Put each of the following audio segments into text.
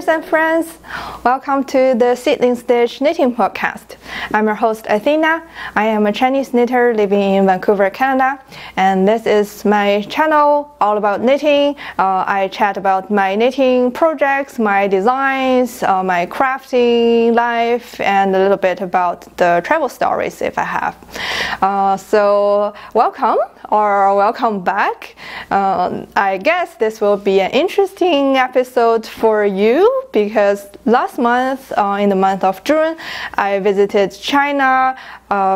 And friends, welcome to the Seedling Stitch Knitting Podcast. I'm your host Athena. I am a Chinese knitter living in Vancouver, Canada, and this is my channel all about knitting. I chat about my knitting projects, my designs, my crafting life, and a little bit about the travel stories if I have. So welcome or welcome back. I guess this will be an interesting episode for you because last month, in the month of June, I visited China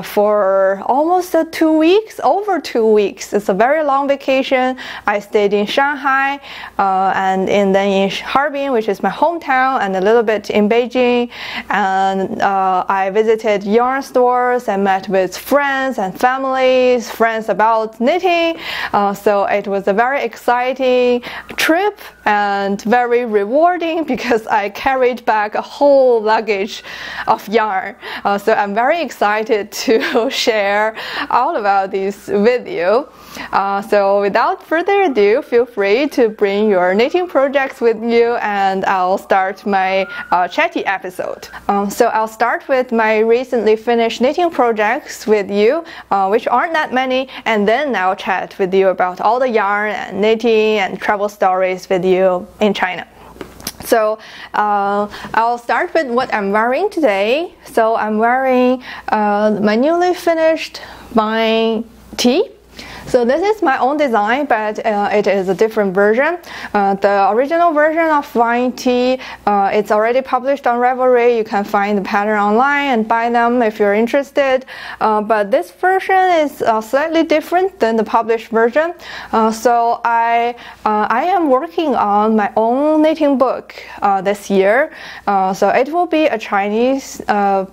for almost 2 weeks, over 2 weeks. It's a very long vacation. I stayed in Shanghai and then in Harbin, which is my hometown, and a little bit in Beijing. And I visited yarn stores and met with friends and families, friends about knitting. So it was a very exciting trip and very rewarding because I carried back a whole luggage of yarn. So I'm very excited to share all about this with you. So without further ado, feel free to bring your knitting projects with you and I'll start my chatty episode. So I'll start with my recently finished knitting projects with you, which aren't that many, and then I'll chat with you about all the yarn and knitting and travel stories with you in China. So I'll start with what I'm wearing today. So I'm wearing my newly finished vine tee. So this is my own design, but it is a different version. The original version of vine tee, it's already published on Ravelry. You can find the pattern online and buy them if you're interested. But this version is slightly different than the published version. So I am working on my own knitting book this year. So it will be a Chinese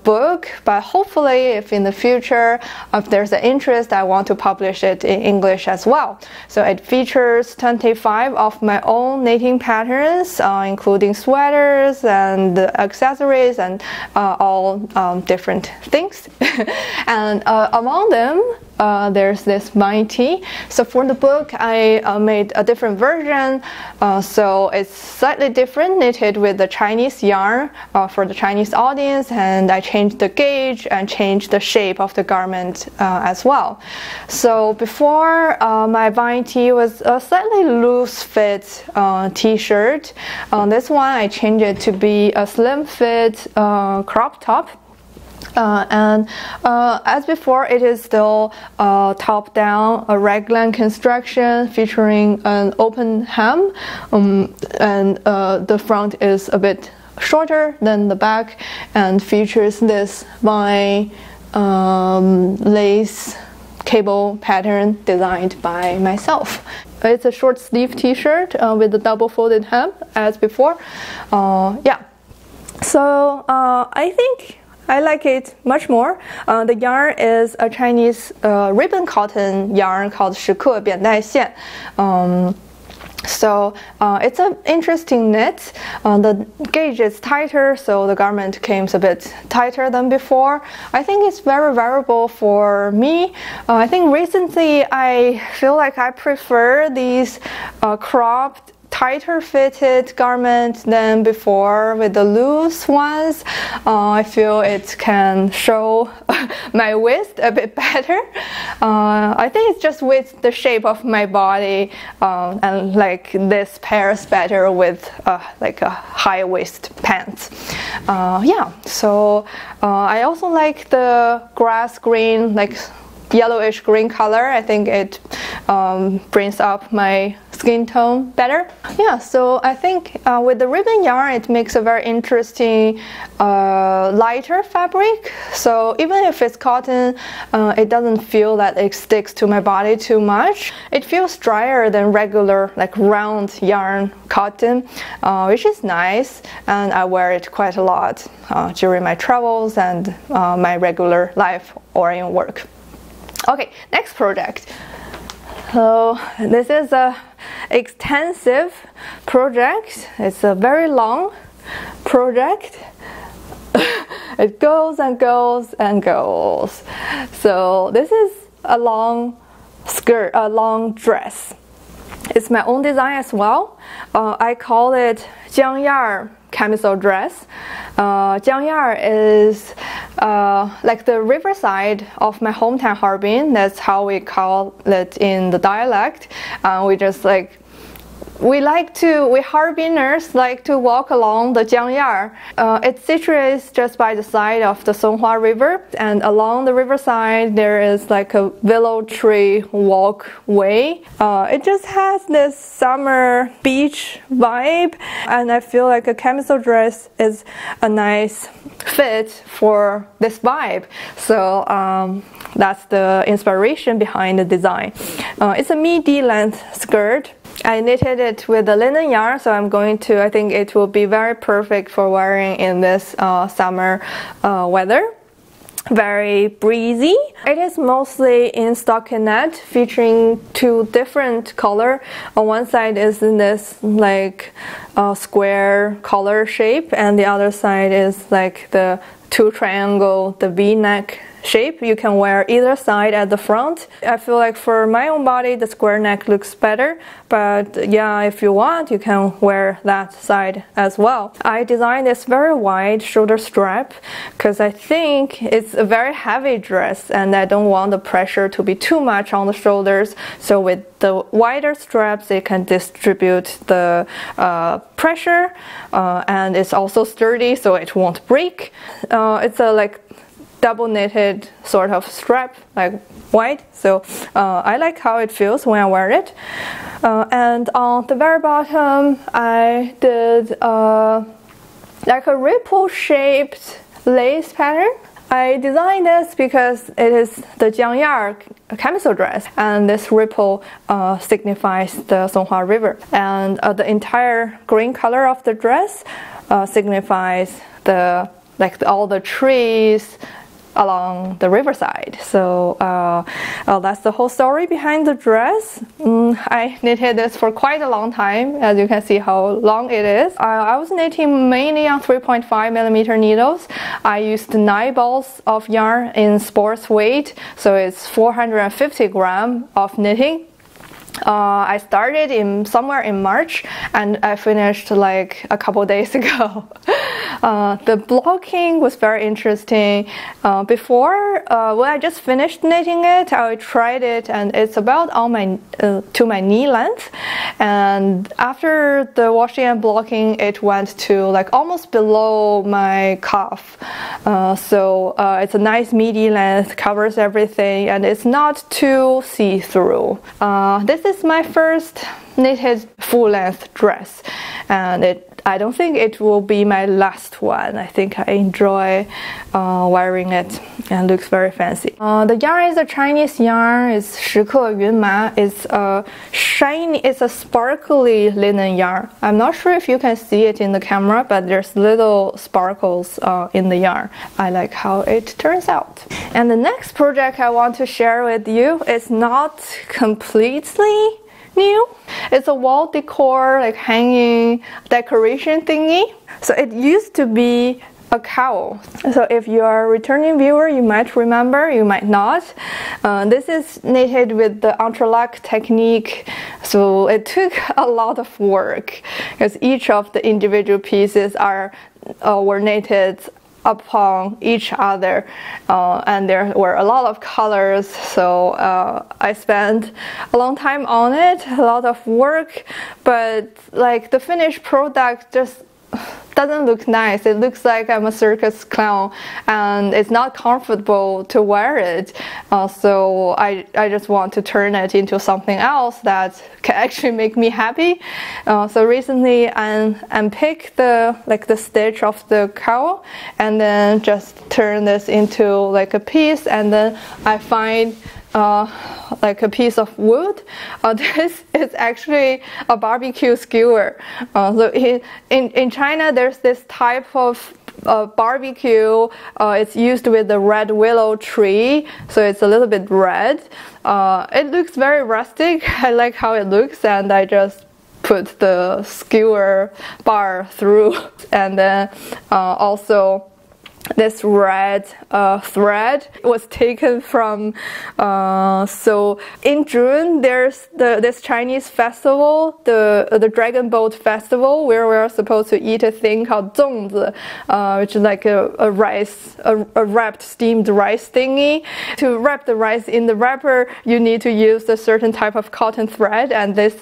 book, but hopefully if in the future, if there's an interest, I want to publish it in English as well. So it features 25 of my own knitting patterns, including sweaters and accessories and all different things. And among them, there's this vine tee. So for the book, I made a different version. So it's slightly different, knitted with the Chinese yarn for the Chinese audience, and I changed the gauge and changed the shape of the garment as well. So before, my vine tee was a slightly loose fit t-shirt. This one I changed it to be a slim fit crop top. And as before, it is still top down, a raglan construction featuring an open hem, and the front is a bit shorter than the back and features this vine lace cable pattern designed by myself. It's a short sleeve t-shirt with a double folded hem as before. Yeah, so I think I like it much more. The yarn is a Chinese ribbon cotton yarn called 时刻扁带线. So it's an interesting knit. The gauge is tighter, so the garment came a bit tighter than before. I think it's very wearable for me. I think recently I feel like I prefer these cropped, tighter fitted garment than before with the loose ones. I feel it can show my waist a bit better. I think it's just with the shape of my body, and like this pairs better with like a high waist pants. Yeah, so I also like the grass green, like yellowish green color. I think it brings up my skin tone better. Yeah, so I think with the ribbon yarn, it makes a very interesting lighter fabric. So even if it's cotton, it doesn't feel that it sticks to my body too much. It feels drier than regular like round yarn cotton, which is nice, and I wear it quite a lot during my travels and my regular life or in work. Okay, next project. So this is a extensive project. It's a very long project. It goes and goes and goes. So this is a long skirt, a long dress. It's my own design as well. I call it Jiangyar camisole dress. Jiangyar is like the riverside of my hometown Harbin. That's how we call it in the dialect. We Harbiners like to walk along the Jiangyar. It's situated just by the side of the Songhua River, and along the riverside there is like a willow tree walkway. It just has this summer beach vibe, and I feel like a camisole dress is a nice fit for this vibe. So that's the inspiration behind the design. It's a midi length skirt. I knitted it with a linen yarn, so I think it will be very perfect for wearing in this summer weather. Very breezy. It is mostly in stockinette, featuring two different color. On one side is in this like square collar shape, and the other side is like the two triangle, the V-neck shape. You can wear either side at the front. I feel like for my own body the square neck looks better, but yeah, if you want you can wear that side as well. I designed this very wide shoulder strap because I think it's a very heavy dress and I don't want the pressure to be too much on the shoulders, so with the wider straps it can distribute the pressure, and it's also sturdy so it won't break. It's a like double knitted sort of strap, like white, so I like how it feels when I wear it. And on the very bottom I did like a ripple shaped lace pattern. I designed this because it is the Jiangyar camisole dress, and this ripple signifies the Songhua River, and the entire green color of the dress signifies all the trees along the riverside. So that's the whole story behind the dress. I knitted this for quite a long time, as you can see how long it is. I was knitting mainly on 3.5mm needles. I used 9 balls of yarn in sports weight, so it's 450 grams of knitting. I started somewhere in March and I finished like a couple days ago. The blocking was very interesting. Before, when I just finished knitting it, I tried it and it's about on to my knee length. And after the washing and blocking, it went to like almost below my calf. So it's a nice midi length, covers everything, and it's not too see-through. This is my first knitted full-length dress, and I don't think it will be my last one. I think I enjoy wearing it and looks very fancy. The yarn is a Chinese yarn. It's 10克 yunma. It's a shiny, it's a sparkly linen yarn. I'm not sure if you can see it in the camera, but there's little sparkles in the yarn. I like how it turns out. And the next project I want to share with you is not completely new. It's a wall decor, like hanging decoration thingy. So it used to be a cowl. So if you are a returning viewer, you might remember, you might not. This is knitted with the Entrelac technique. So it took a lot of work because each of the individual pieces were knitted upon each other, and there were a lot of colors, so I spent a long time on it, a lot of work, but like the finished product just doesn't look nice. It looks like I'm a circus clown and it's not comfortable to wear it. So I just want to turn it into something else that can actually make me happy. So recently I unpicked the stitch of the cowl and then just turn this into like a piece, and then I find like a piece of wood. This is actually a barbecue skewer. So in China there's this type of barbecue. It's used with the red willow tree, so it's a little bit red. It looks very rustic. I like how it looks, and I just put the skewer bar through, and then also this red thread was taken from so in June there's this Chinese festival, the Dragon Boat Festival, where we're supposed to eat a thing called zongzi, which is like a wrapped steamed rice thingy. To wrap the rice in the wrapper, you need to use a certain type of cotton thread, and this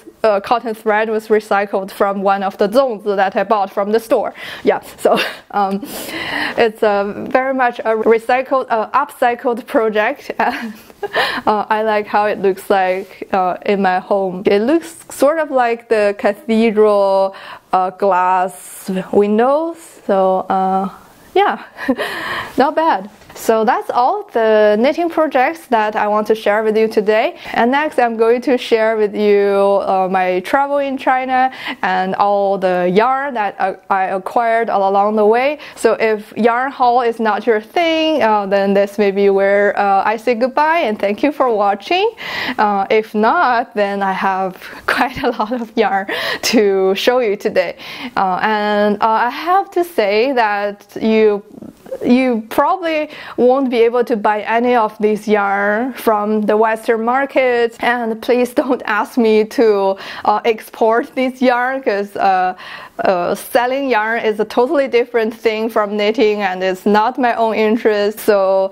cotton thread was recycled from one of the zongzi that I bought from the store. Yeah, so it's very much a recycled, upcycled project. And I like how it looks like in my home. It looks sort of like the cathedral glass windows. So yeah, not bad. So that's all the knitting projects that I want to share with you today. And next I'm going to share with you my travel in China and all the yarn that I acquired all along the way. So if yarn haul is not your thing, then this may be where I say goodbye and thank you for watching. If not, then I have quite a lot of yarn to show you today. And I have to say that you probably won't be able to buy any of these yarn from the Western market, and please don't ask me to export this yarn, because selling yarn is a totally different thing from knitting and it's not my own interest. So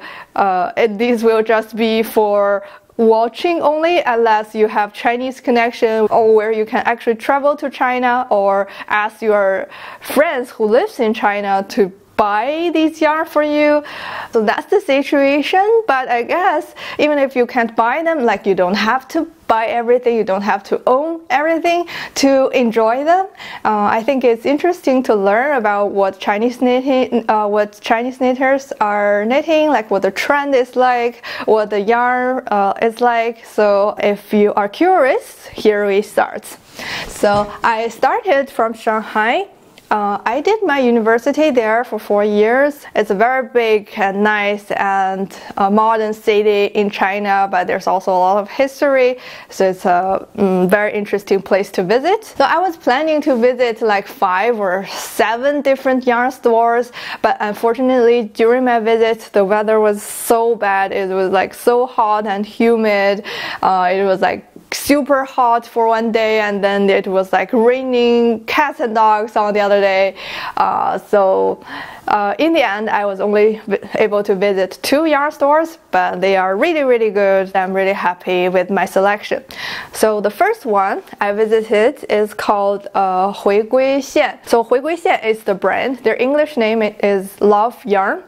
these will just be for watching only, unless you have Chinese connection or where you can actually travel to China or ask your friends who lives in China to buy these yarn for you. So that's the situation. But I guess even if you can't buy them, like, you don't have to buy everything, you don't have to own everything to enjoy them. I think it's interesting to learn about what Chinese knitting, what Chinese knitters are knitting, like what the trend is like, what the yarn is like. So if you are curious, here we start. So I started from Shanghai. I did my university there for 4 years. It's a very big and nice and modern city in China, but there's also a lot of history, so it's a very interesting place to visit. So I was planning to visit like 5 or 7 different yarn stores, but unfortunately during my visit the weather was so bad. It was like so hot and humid. It was like super hot for one day, and then it was like raining cats and dogs on the other day. So in the end I was only able to visit 2 yarn stores, but they are really good. I'm really happy with my selection. So the first one I visited is called 回归线. So 回归线 is the brand. Their English name is Love Yarn.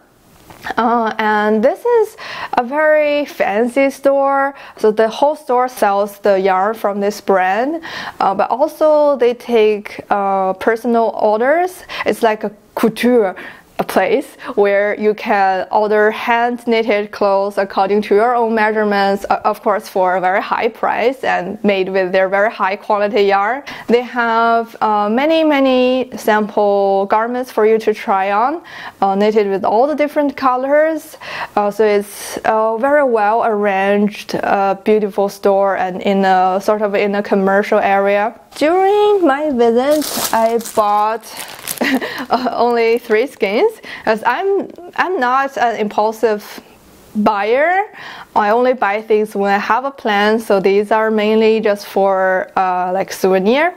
And this is a very fancy store. So the whole store sells the yarn from this brand, but also they take personal orders. It's like a couture place where you can order hand knitted clothes according to your own measurements, of course for a very high price and made with their very high quality yarn. They have many sample garments for you to try on, knitted with all the different colors. So it's a very well arranged, beautiful store, and in a sort of in a commercial area. During my visit I bought only 3 skeins, because I'm not an impulsive buyer. I only buy things when I have a plan, so these are mainly just for like souvenir.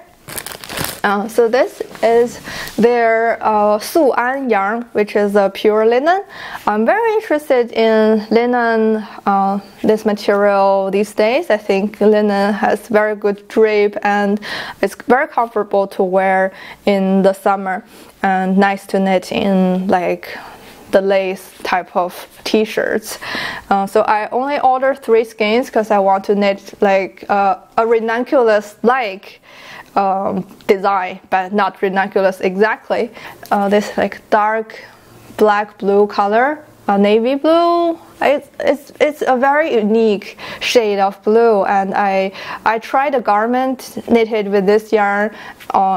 So this is their Suan yarn, which is a pure linen. I'm very interested in linen, this material these days. I think linen has very good drape and it's very comfortable to wear in the summer and nice to knit in like the lace type of t-shirts. So I only ordered 3 skeins because I want to knit like a ranunculus like design, but not ranunculus exactly. This like dark black blue color navy blue. It's a very unique shade of blue, and I tried a garment knitted with this yarn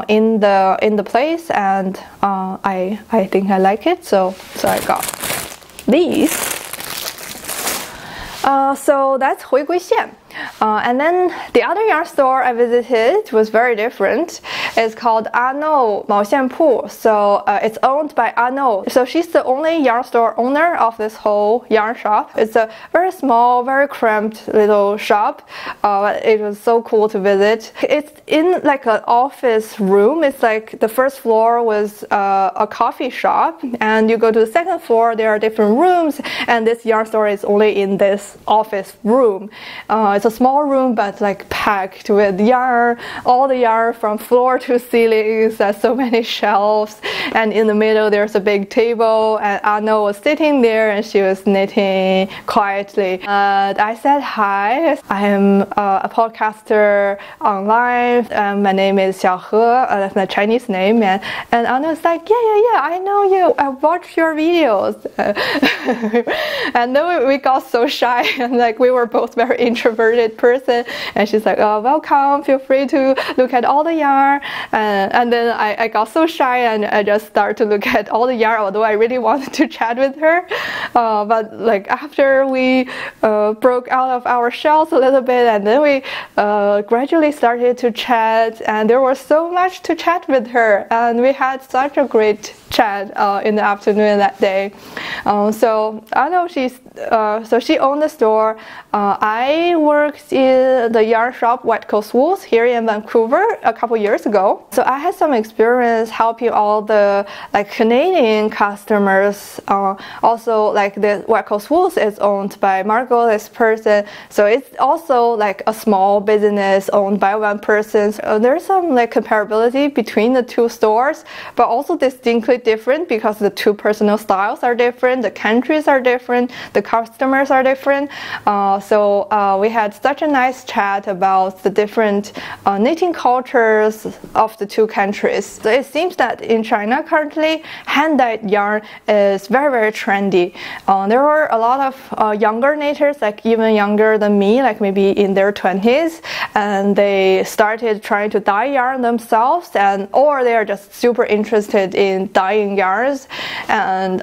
in the place, and I think I like it, so I got these. So that's 回归线. And then the other yarn store I visited was very different. It's called Ano 毛线铺. So it's owned by Ano. So she's the only yarn store owner of this whole yarn shop. It's a very small, very cramped little shop. But it was so cool to visit. It's in like an office room. It's like the first floor was a coffee shop, and you go to the second floor, there are different rooms, and this yarn store is only in this office room. It's a small room, but like packed with yarn, all the yarn from floor to ceilings. There's so many shelves, and in the middle there's a big table, and Anna was sitting there and she was knitting quietly. I said hi. I am a podcaster online. My name is Xiaohe. That's my Chinese name, and Anna was like, yeah, I know you. I watched your videos. And then we got so shy, and like we were both very introverted person, and she's like, oh, welcome, feel free to look at all the yarn, and then I got so shy, and I just started to look at all the yarn, although I really wanted to chat with her, but like after we broke out of our shells a little bit, and then we gradually started to chat, and there was so much to chat with her, and we had such a great chat in the afternoon that day. So I know so she owned the store. I worked in the yarn shop West Coast Wools here in Vancouver a couple years ago. So I had some experience helping all the like Canadian customers. Also, like the West Coast Wools is owned by Margot, this person. So it's also like a small business owned by one person. So there's some like comparability between the two stores, but also distinctly different because the two personal styles are different, the countries are different, the customers are different. So we had such a nice chat about the different knitting cultures of the two countries. So it seems that in China currently, hand-dyed yarn is very, very trendy. There were a lot of younger knitters, like even younger than me, like maybe in their 20s, and they started trying to dye yarn themselves, or they are just super interested in dyeing yarns, and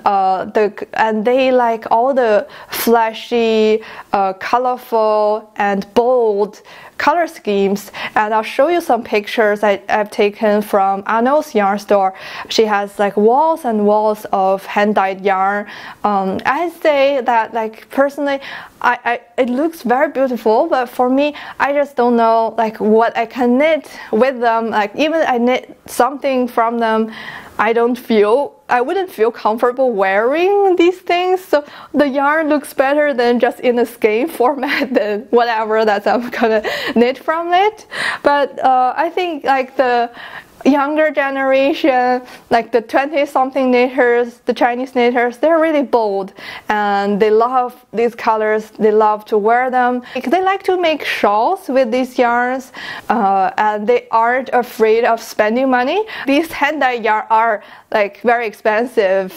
they like all the flashy, colorful and bold color schemes. And I'll show you some pictures I've taken from Ano's yarn store. She has like walls and walls of hand-dyed yarn. I say that like personally, it looks very beautiful, but for me, I just don't know like what I can knit with them. Like even I knit something from them, I wouldn't feel comfortable wearing these things. So the yarn looks better than just in a skein format than whatever that I'm gonna knit from it. But I think like the younger generation, like the 20-something knitters, the Chinese knitters, they're really bold and they love these colors. They love to wear them. They like to make shawls with these yarns, and they aren't afraid of spending money. These hand-dyed yarn are like very expensive.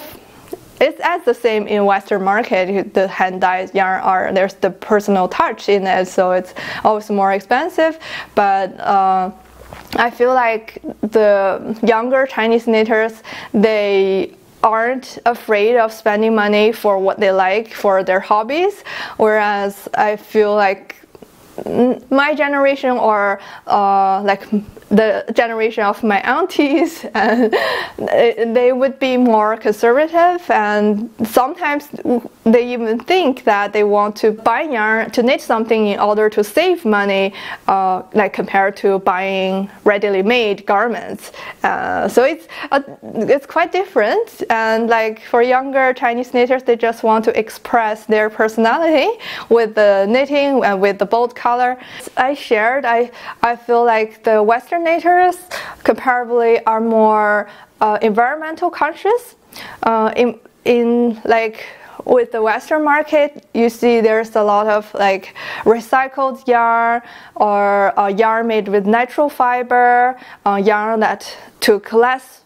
It's as the same in Western market. The hand-dyed yarn there's the personal touch in it, so it's always more expensive. But I feel like the younger Chinese knitters, they aren't afraid of spending money for what they like, for their hobbies, whereas I feel like my generation, or like the generation of my aunties, and they would be more conservative, and sometimes they even think that they want to buy yarn to knit something in order to save money, like compared to buying readily made garments. So it's quite different, and like for younger Chinese knitters, they just want to express their personality with the knitting and with the bold color. I feel like the Western knitters comparably are more environmental conscious. In like with the Western market, you see there's a lot of like recycled yarn, or yarn made with natural fiber, yarn that took less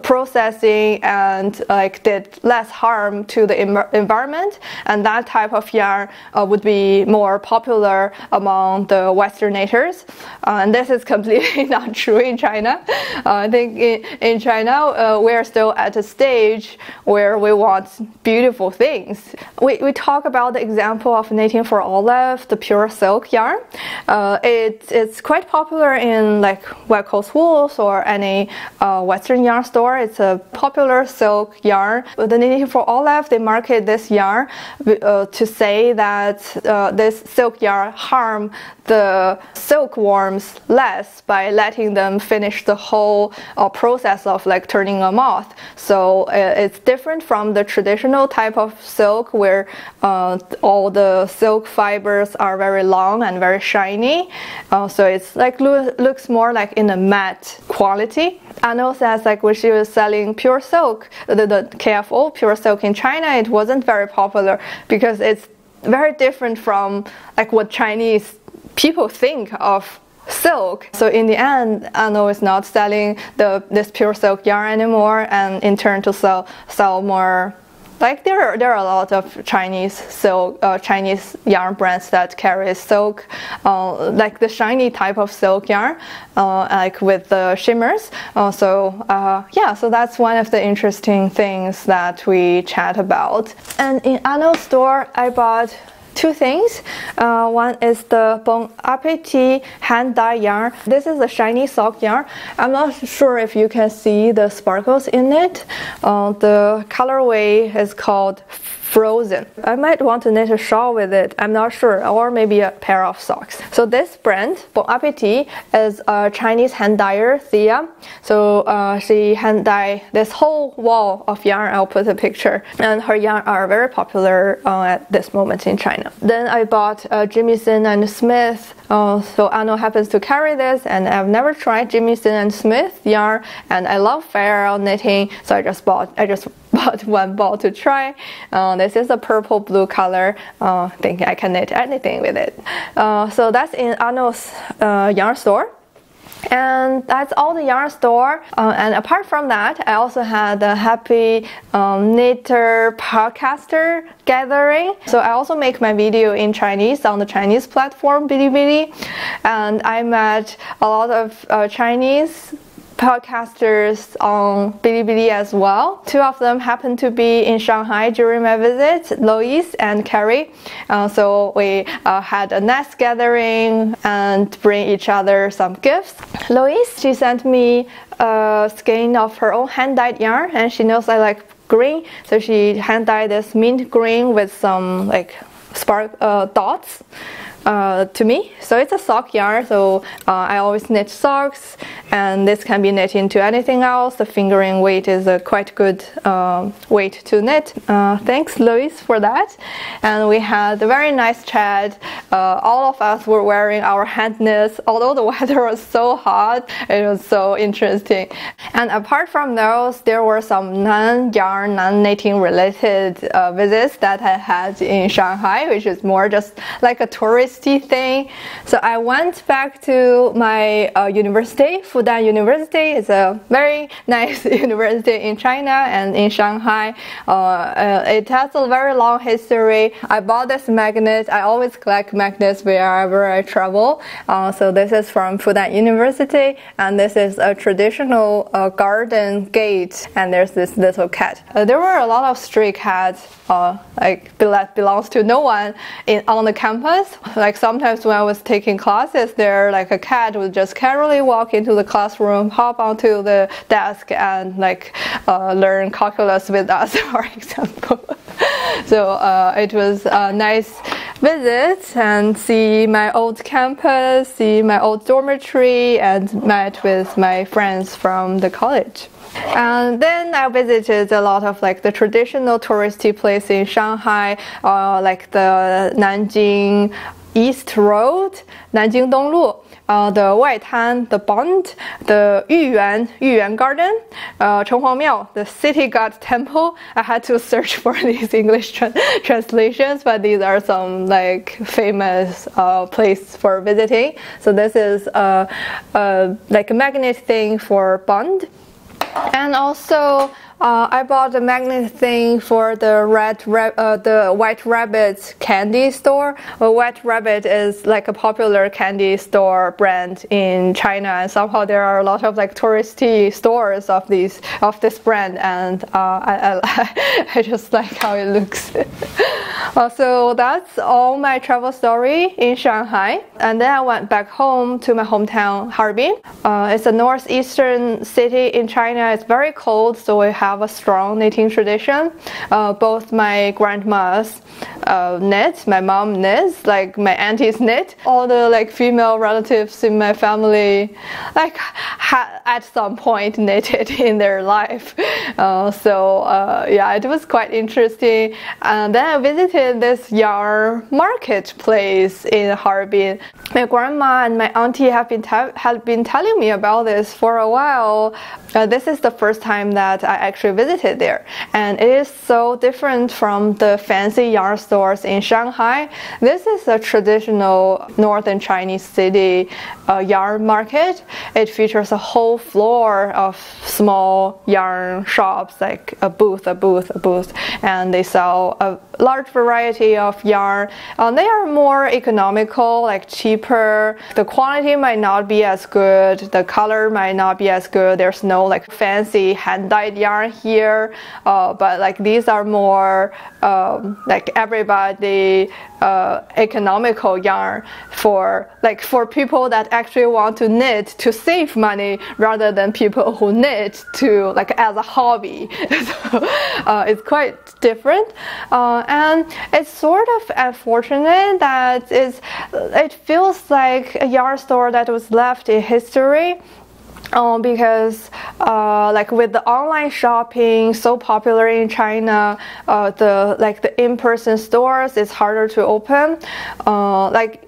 processing and like did less harm to the environment, and that type of yarn would be more popular among the Westerners. And this is completely not true in China. I think in China we're still at a stage where we want beautiful things. We talk about the example of knitting for olive, the pure silk yarn. It's quite popular in like West Coast Wools or any Western yarn store. It's a popular silk yarn. With the knitting for olive, they market this yarn to say that this silk yarn harm the silkworms less by letting them finish the whole process of like turning a moth. So it's different from the traditional type of silk where all the silk fibers are very long and very shiny. So it's like looks more like in a matte quality. Anno says like when she was selling pure silk, the KFO pure silk in China, it wasn't very popular because it's very different from like what Chinese people think of silk. So in the end, Anno is not selling this pure silk yarn anymore, and in turn to sell more. Like there are a lot of Chinese yarn brands that carry silk, like the shiny type of silk yarn, like with the shimmers. So that's one of the interesting things that we chat about. And in Anno's store, I bought two things. One is the Bon Appetit hand dye yarn. This is a shiny sock yarn. I'm not sure if you can see the sparkles in it. The colorway is called Frozen. I might want to knit a shawl with it, I'm not sure, or maybe a pair of socks. So this brand, Bon Appetit, is a Chinese hand dyer, Thea. So she hand dye this whole wall of yarn. I'll put a picture. And her yarn are very popular at this moment in China. Then I bought Jamieson and Smith. So Anno happens to carry this, and I've never tried Jamieson and Smith yarn, and I love fair knitting, so I just bought one ball to try. This is a purple blue color. Think I can knit anything with it. So that's in Anno's yarn store. And that's all the yarn store. And apart from that, I also had a happy knitter podcaster gathering. So I also make my video in Chinese on the Chinese platform Bilibili, and I met a lot of Chinese podcasters on Bilibili as well. Two of them happened to be in Shanghai during my visit, Lois and Carrie. So we had a nice gathering and bring each other some gifts. Lois, she sent me a skein of her own hand-dyed yarn, and she knows I like green, so she hand-dyed this mint green with some like spark dots to me. So it's a sock yarn, so I always knit socks, and this can be knit into anything else. The fingering weight is a quite good weight to knit. Thanks Lois for that. And we had a very nice chat. All of us were wearing our hand knits, although the weather was so hot. It was so interesting. And apart from those, there were some non-yarn, non-knitting related visits that I had in Shanghai, which is more just like a touristy thing. So I went back to my university. Fudan University is a very nice university in China and in Shanghai. It has a very long history. I bought this magnet. I always collect magnets wherever I travel. So this is from Fudan University, and this is a traditional garden gate, and there's this little cat. There were a lot of stray cats like that belongs to no one on the campus. Like sometimes when I was taking classes there, like a cat would just casually walk into the classroom, hop onto the desk, and like learn calculus with us, for example. So it was a nice visit and see my old campus, see my old dormitory, and met with my friends from the college. And then I visited a lot of like the traditional touristy places in Shanghai, like the Nanjing East Road, 南京东路, the 外滩, the Bond, the 御园 Garden, 城隍庙, the City God Temple. I had to search for these English translations, but these are some like famous place for visiting. So this is like a magnet thing for Bond. And also I bought a magnet thing for the White Rabbit candy store. Well, White Rabbit is like a popular candy store brand in China, and somehow there are a lot of like touristy stores of this brand, and I just like how it looks. So that's all my travel story in Shanghai, and then I went back home to my hometown Harbin. It's a northeastern city in China. It's very cold, so we have a strong knitting tradition. Both my grandmas knit, my mom knits, like my aunties knit. All the like female relatives in my family like at some point knitted in their life. Yeah, it was quite interesting. And then I visited this yarn marketplace in Harbin. My grandma and my auntie have been telling me about this for a while. This is the first time that I actually visited there, and it is so different from the fancy yarn stores in Shanghai. This is a traditional northern Chinese city yarn market. It features a whole floor of small yarn shops, like a booth, and they sell a large variety of yarn. They are more economical, like cheaper. The quality might not be as good, the color might not be as good. There's no like fancy hand-dyed yarn here, but like these are more like everybody economical yarn for people that actually want to knit to save money rather than people who knit to like as a hobby. So it's quite different, and it's sort of unfortunate that it feels like a yarn store that was left in history. Because like with the online shopping so popular in China, the in-person stores is harder to open. Like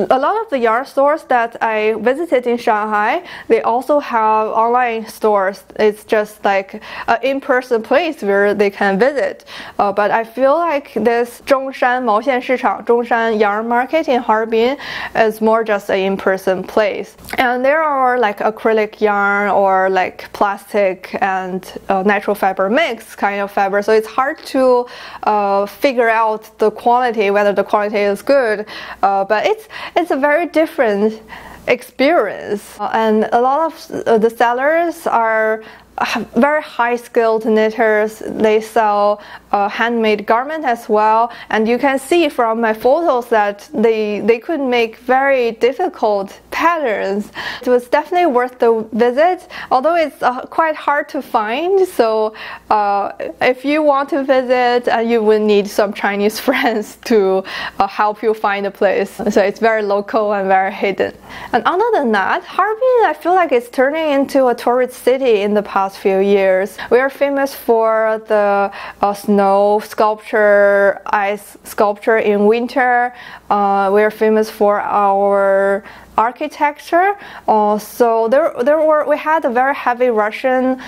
a lot of the yarn stores that I visited in Shanghai, they also have online stores. It's just like an in-person place where they can visit. But I feel like this Zhongshan 毛线市场, Zhongshan yarn market in Harbin is more just an in-person place. And there are like acrylic yarn or like plastic and natural fiber mix kind of fiber. So it's hard to figure out the quality, whether the quality is good. But it's a very different experience, and a lot of the sellers are very high-skilled knitters. They sell handmade garment as well, and you can see from my photos that they could make very difficult patterns. It was definitely worth the visit, although it's quite hard to find. So if you want to visit, you will need some Chinese friends to help you find a place. So it's very local and very hidden. And other than that, Harbin, I feel like it's turning into a tourist city in the past few years. We are famous for the snow sculpture, ice sculpture in winter. We are famous for our architecture. So we had a very heavy Russian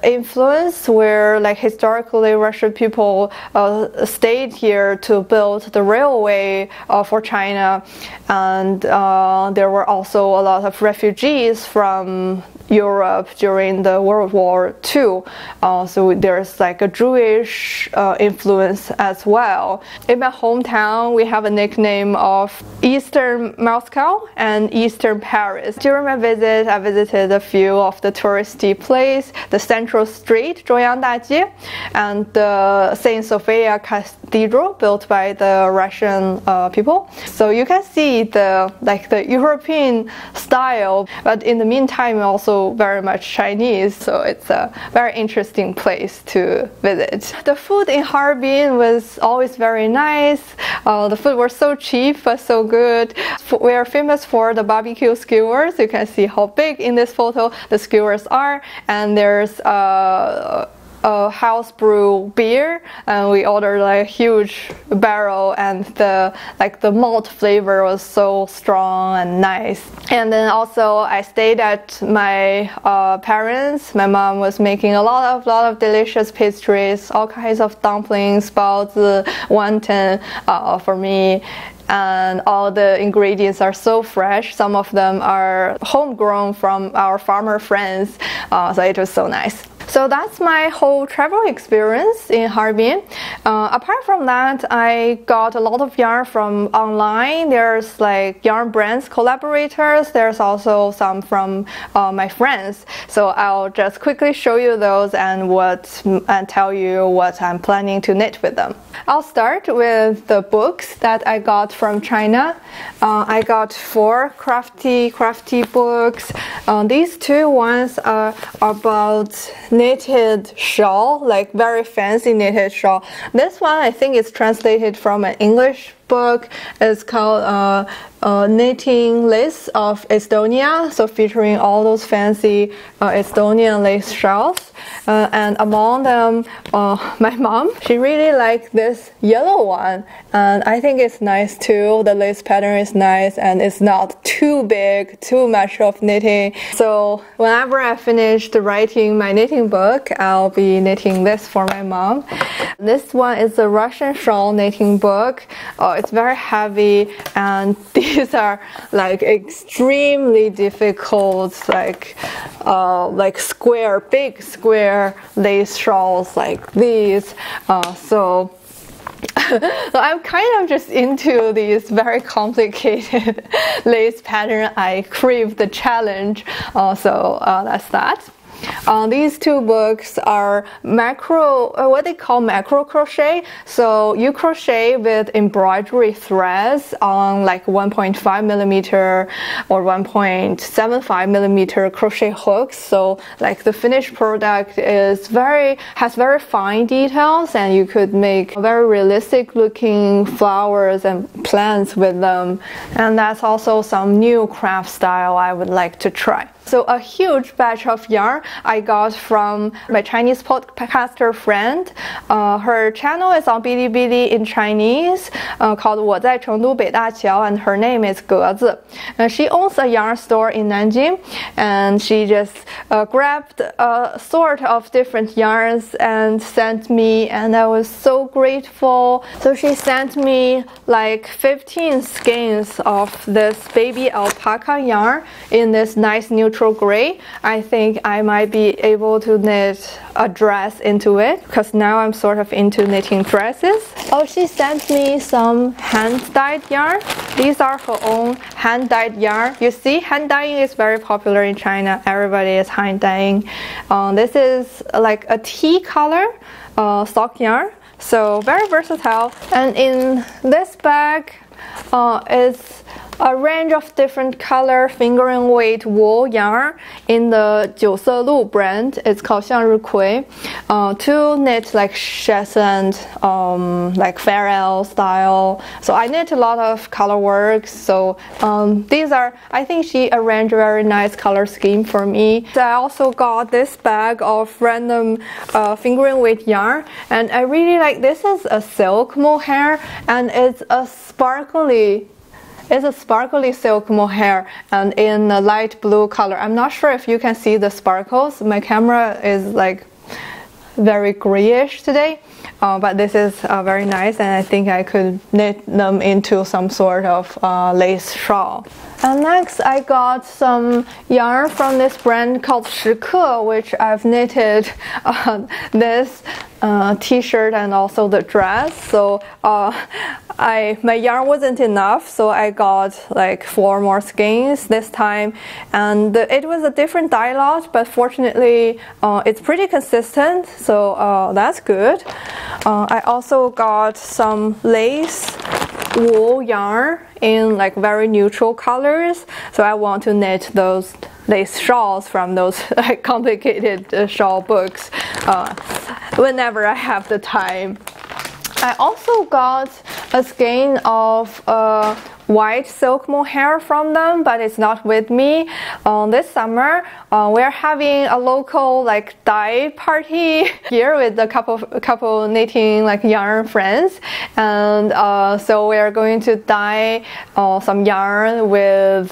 influence, where like historically Russian people stayed here to build the railway for China, and there were also a lot of refugees from Europe during the World War II. So there's like a Jewish influence as well. In my hometown, we have a nickname of Eastern Moscow and Eastern Paris. During my visit, I visited a few of the touristy places, the Central Street, 中央大街, and the Saint Sophia Cathedral, built by the Russian people. So you can see the European style, but in the meantime also very much Chinese. So it's a very interesting place to visit. The food in Harbin was always very nice. The food was so cheap but so good. We are famous for the barbecue skewers. You can see how big in this photo the skewers are, and there's house brew beer, and we ordered like a huge barrel, and the malt flavor was so strong and nice. And then also I stayed at my parents. My mom was making a lot of delicious pastries, all kinds of dumplings, 包子, wonton for me. And all the ingredients are so fresh. Some of them are homegrown from our farmer friends, so it was so nice. So that's my whole travel experience in Harbin. Apart from that, I got a lot of yarn from online. There's like yarn brands, collaborators. There's also some from my friends. So I'll just quickly show you those and tell you what I'm planning to knit with them. I'll start with the books that I got from China. I got 4 crafty books. These 2 ones are about knitted shawl, like very fancy knitted shawl. This one I think is translated from an English book. It's called Knitting Lace of Estonia, so featuring all those fancy Estonian lace shawls. And among them, my mom, she really liked this yellow one, and I think it's nice too. The lace pattern is nice and it's not too big, too much of knitting. So whenever I finished writing my knitting book, I'll be knitting this for my mom. This one is a Russian shawl knitting book. It's very heavy, and these are like extremely difficult, like big square lace shawls like these. So I'm kind of just into these very complicated lace pattern. I crave the challenge. So that's that. These 2 books are what they call macro crochet. So you crochet with embroidery threads on like 1.5 millimeter or 1.75 millimeter crochet hooks. So like the finished product has very fine details, and you could make very realistic looking flowers and plants with them. And that's also some new craft style I would like to try. So a huge batch of yarn I got from my Chinese podcaster friend. Her channel is on Bilibili in Chinese, called 我在成都北大桥, and her name is 格子. She owns a yarn store in Nanjing, and she just grabbed a sort of different yarns and sent me, and I was so grateful. So she sent me like 15 skeins of this baby alpaca yarn in this nice neutral gray. I think I might be able to knit a dress into it, because now I'm sort of into knitting dresses. Oh, she sent me some hand-dyed yarn. These are her own hand-dyed yarn. You see, hand dyeing is very popular in China. Everybody is hand dyeing. This is like a tea color sock yarn, so very versatile. And in this bag is a range of different color fingering weight wool yarn in the 九色鹿 brand. It's called 向日葵. To knit like chaise and like farrell style. So I knit a lot of color works. So these are, I think she arranged a very nice color scheme for me. So I also got this bag of random fingering weight yarn, and I really like this. Is a silk mohair, and it's a sparkly silk mohair, and in a light blue color. I'm not sure if you can see the sparkles. My camera is like very grayish today, but this is very nice, and I think I could knit them into some sort of lace shawl. And next I got some yarn from this brand called 时刻, which I've knitted this t-shirt and also the dress. So my yarn wasn't enough, so I got like 4 more skeins this time, and it was a different dye lot, but fortunately it's pretty consistent, so that's good. I also got some lace wool yarn in like very neutral colors, so I want to knit those lace shawls from those like complicated shawl books whenever I have the time. I also got a skein of white silk mohair from them, but it's not with me. This summer, we're having a local like dye party here with a couple knitting like yarn friends, and so we are going to dye some yarn with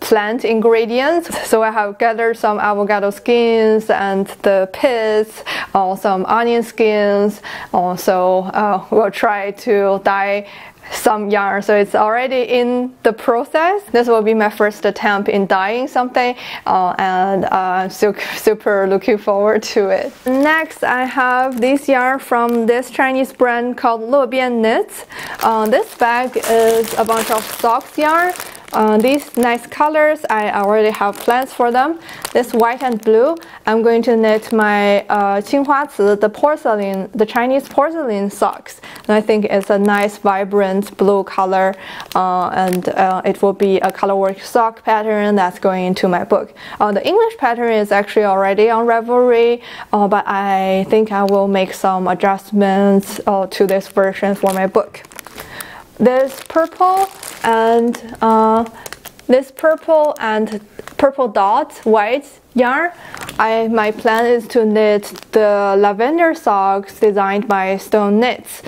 plant ingredients. So I have gathered some avocado skins and the pits, some onion skins. So we'll try to dye some yarn, so it's already in the process. This will be my first attempt in dyeing something, and I'm super looking forward to it. Next, I have this yarn from this Chinese brand called Lebian Knits. This bag is a bunch of socks yarn. These nice colors, I already have plans for them. This white and blue, I'm going to knit my Qinghuaci, the Chinese porcelain socks. And I think it's a nice vibrant blue color, and it will be a colorwork sock pattern that's going into my book. The English pattern is actually already on Ravelry, but I think I will make some adjustments to this version for my book. This purple and purple dot white yarn, my plan is to knit the lavender socks designed by Stone Knits.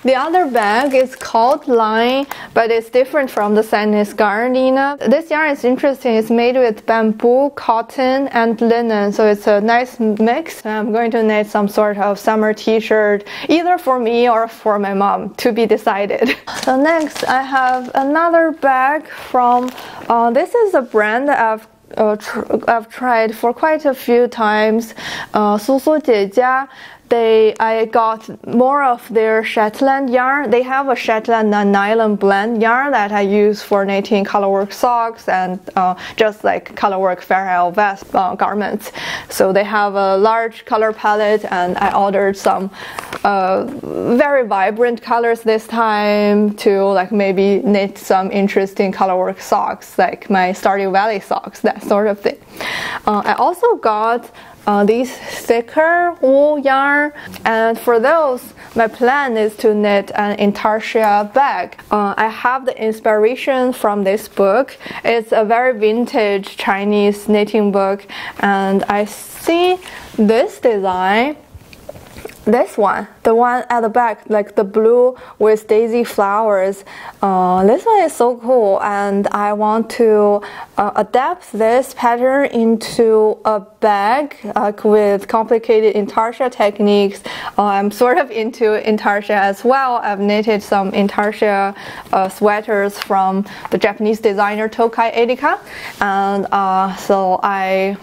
The other bag is called Line, but it's different from the Sandnes Garnina. This yarn is interesting. It's made with bamboo, cotton, and linen, so it's a nice mix. I'm going to knit some sort of summer t-shirt, either for me or for my mom, to be decided. So next, I have another bag from, this is a brand that I've tried for quite a few times. Su Su Jiejia. I got more of their Shetland yarn. They have a Shetland and nylon blend yarn that I use for knitting colorwork socks and just like colorwork Fair Isle vest garments. So they have a large color palette, and I ordered some very vibrant colors this time to like maybe knit some interesting colorwork socks, like my Stardew Valley socks, that sort of thing. I also got these thicker wool yarn, and for those my plan is to knit an intarsia bag. I have the inspiration from this book. It's a very vintage Chinese knitting book, and I see this design, this one, the one at the back, like the blue with daisy flowers. This one is so cool, and I want to adapt this pattern into a bag with complicated intarsia techniques. I'm sort of into intarsia as well. I've knitted some intarsia sweaters from the Japanese designer Tokai Edeka, and so I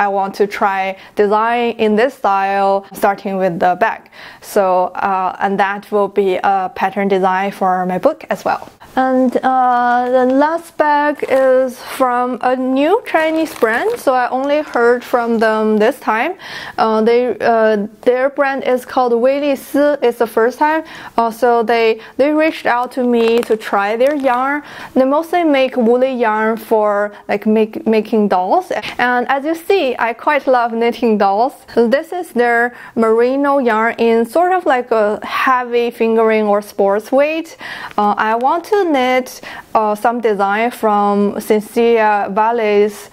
want to try design in this style, starting with the bag. So, and that will be a pattern design for my book as well. And the last bag is from a new Chinese brand, so I only heard from them this time. Their brand is called Weili Si. It's the first time. So they reached out to me to try their yarn. They mostly make woolly yarn for like making dolls. And as you see, I quite love knitting dolls. This is their merino yarn in sort of like a heavy fingering or sports weight. I want to knit some design from Cynthia Valley's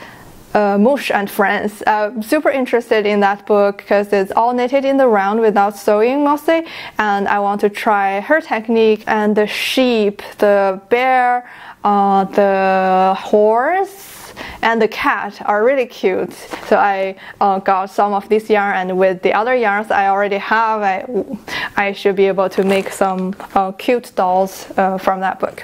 Mouche and Friends. I'm super interested in that book because it's all knitted in the round without sewing mostly, and I want to try her technique. And the sheep, the bear, the horse, and the cat are really cute. So I got some of this yarn, and with the other yarns I already have, I should be able to make some cute dolls from that book.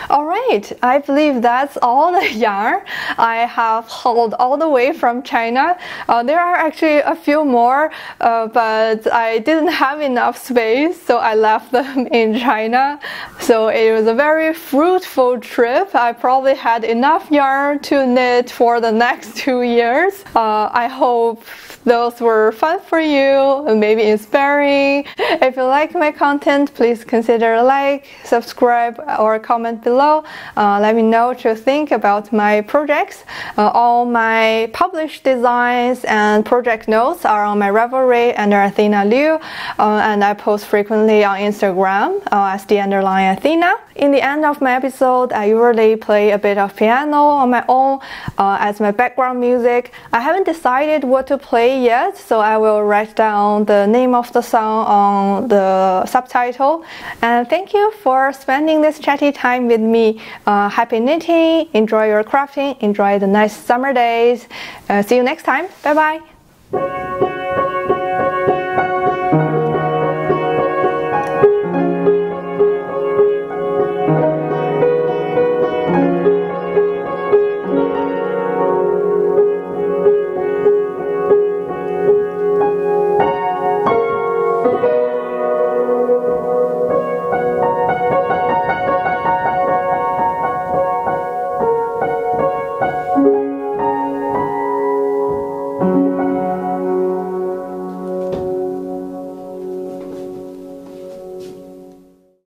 Alright, I believe that's all the yarn I have hauled all the way from China. There are actually a few more, but I didn't have enough space, so I left them in China. So it was a very fruitful trip. I probably had enough yarn to knit for the next 2 years. I hope those were fun for you and maybe inspiring. If you like my content, please consider like, subscribe, or comment below. below. Let me know what you think about my projects. All my published designs and project notes are on my Ravelry under Athena Liu, and I post frequently on Instagram as _Athena. In the end of my episode, I usually play a bit of piano on my own as my background music. I haven't decided what to play yet, so I will write down the name of the song on the subtitle. And thank you for spending this chatty time with me. Happy knitting, enjoy your crafting, enjoy the nice summer days. See you next time. Bye bye.